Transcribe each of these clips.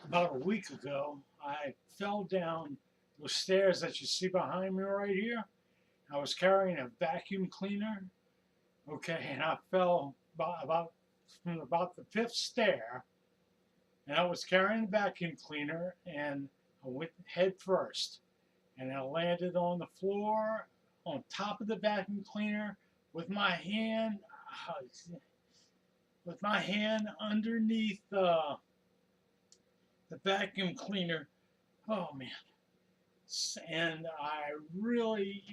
About a week ago, I fell down the stairs that you see behind me right here. I was carrying a vacuum cleaner, okay, and I fell from about the fifth stair, and I was carrying the vacuum cleaner, and I went head first, and I landed on the floor on top of the vacuum cleaner with my hand, uh, underneath the vacuum cleaner. Oh man, and I really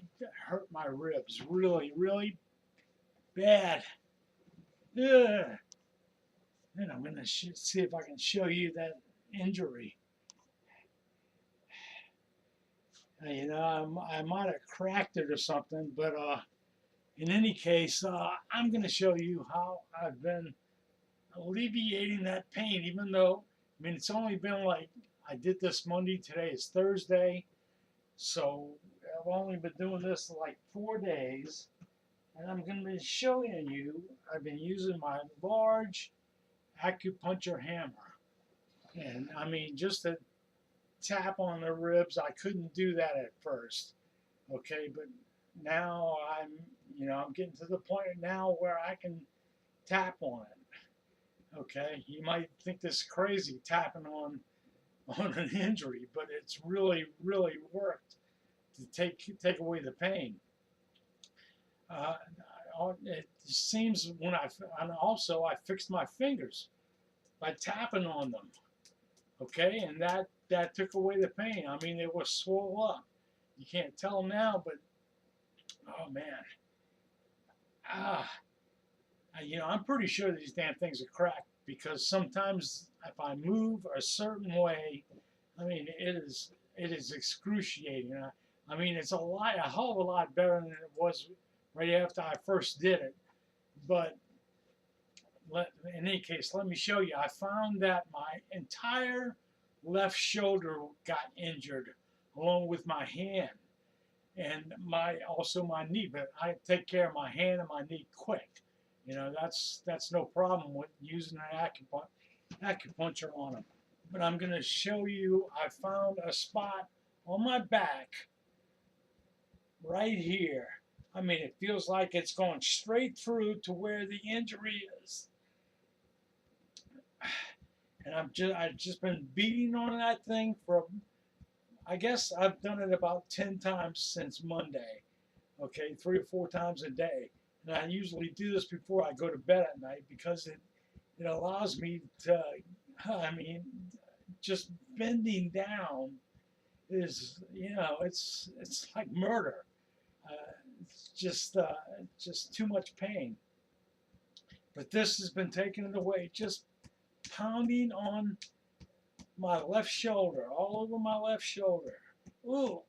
hurt my ribs really, really bad. Ugh. And I'm going to see if I can show you that injury. I might have cracked it or something, but in any case, I'm going to show you how I've been alleviating that pain, even though, I mean, it's only been like, I did this Monday, today is Thursday, so I've only been doing this like 4 days. And I'm going to be showing you, I've been using my large acupuncture hammer. And I mean, just to tap on the ribs, I couldn't do that at first. Okay, but now I'm getting to the point now where I can tap on it. Okay, you might think this is crazy tapping on an injury, but it's really, really worked to take away the pain. Uh, it seems and also I fixed my fingers by tapping on them. Okay, and that took away the pain. I mean, they were swollen up. You can't tell now, but oh man, ah, I'm pretty sure these damn things are cracked because sometimes if I move a certain way, I mean, it is excruciating. I mean, it's a hell of a lot better than it was right after I first did it. But in any case, let me show you. I found that my entire left shoulder got injured along with my hand and my knee, but I take care of my hand and my knee quick. That's no problem with using an acupuncture on them. But I'm going to show you, I found a spot on my back right here. I mean, it feels like it's going straight through to where the injury is. And I've just been beating on that thing for, I guess I've done it about 10 times since Monday. Okay, 3 or 4 times a day. And I usually do this before I go to bed at night because it allows me to, I mean, just bending down is, it's like murder. It's just too much pain. But this has been taking it away. Just pounding on my left shoulder, all over my left shoulder. Ooh,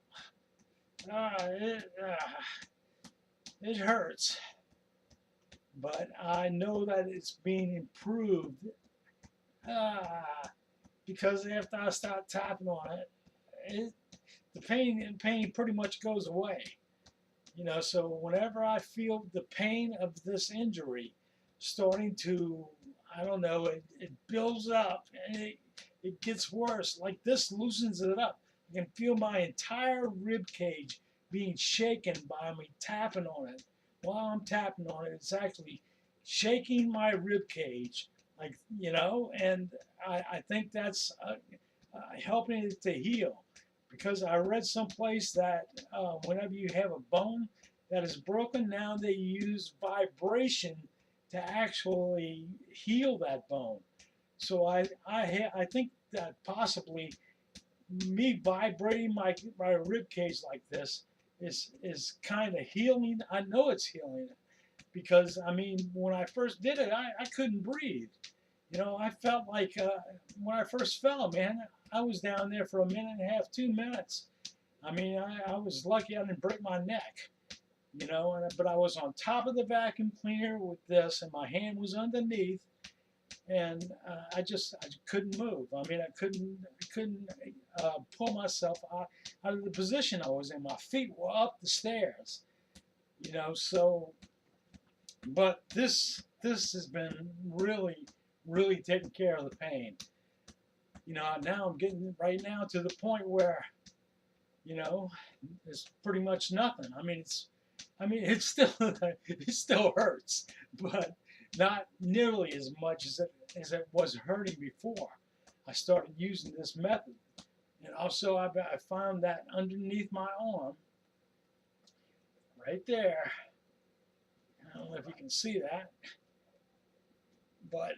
ah, it hurts, but I know that it's being improved ah, because after I start tapping on it, the pain pretty much goes away. So whenever I feel the pain of this injury starting to, I don't know, it builds up and it gets worse. Like this loosens it up. I can feel my entire rib cage being shaken by me tapping on it. While I'm tapping on it, it's actually shaking my rib cage, and I think that's helping it to heal. Because I read someplace that whenever you have a bone that is broken, now they use vibration to actually heal that bone. So I think that possibly me vibrating my rib cage like this is kind of healing. I know it's healing it because I mean when I first did it, I couldn't breathe. I felt like when I first fell, man, I was down there for a minute and a half, 2 minutes. I mean, I was lucky I didn't break my neck, but I was on top of the vacuum cleaner with this, and my hand was underneath, and I couldn't move. I mean, I couldn't pull myself out of the position I was in. My feet were up the stairs, so but this has been really, really taking care of the pain. you know, now I'm getting right now to the point where, you know, it's pretty much nothing. I mean, it's still, it still hurts, but not nearly as much as it was hurting before I started using this method. And also, I found that underneath my arm, right there, I don't know if you can see that, but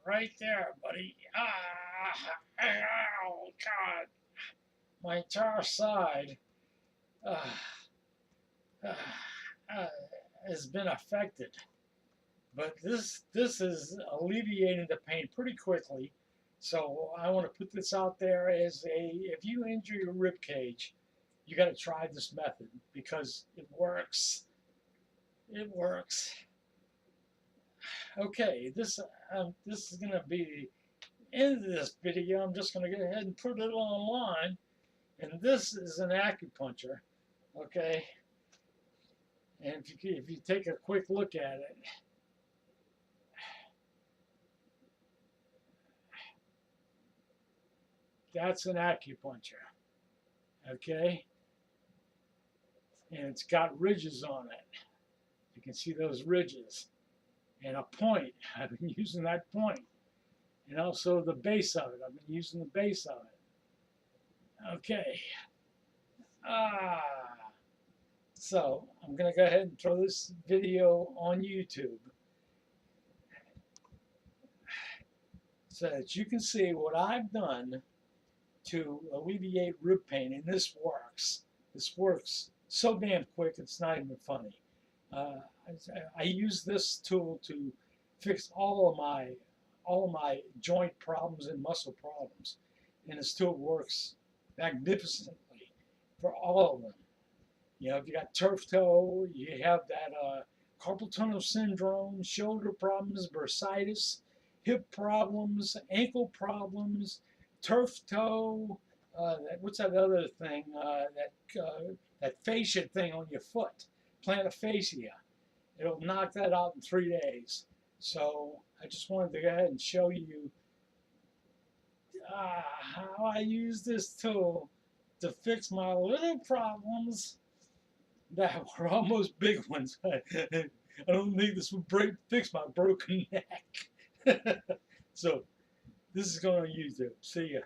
right there, buddy. Oh God, my entire side uh, uh, uh, has been affected. But this is alleviating the pain pretty quickly. So I want to put this out there as if you injure your rib cage, you got to try this method because it works. It works. Okay, this is gonna be the end of this video. I'm just gonna go ahead and put it online, and this is an acupuncture. Okay, and if you take a quick look at it. That's an acupuncture, okay? And it's got ridges on it. You can see those ridges. And a point. I've been using that point. And also the base of it. I've been using the base of it. Okay. So I'm going to go ahead and throw this video on YouTube so that you can see what I've done to alleviate rib pain, and this works. This works so damn quick, it's not even funny. I use this tool to fix all of my joint problems and muscle problems, and this tool works magnificently for all of them. You know, if you got turf toe, you have that carpal tunnel syndrome, shoulder problems, bursitis, hip problems, ankle problems, turf toe, what's that other thing? That fascia thing on your foot, plantar fascia. It'll knock that out in 3 days. So I just wanted to go ahead and show you how I use this tool to fix my little problems that were almost big ones. I don't think this would fix my broken neck. So this is going on YouTube. See ya.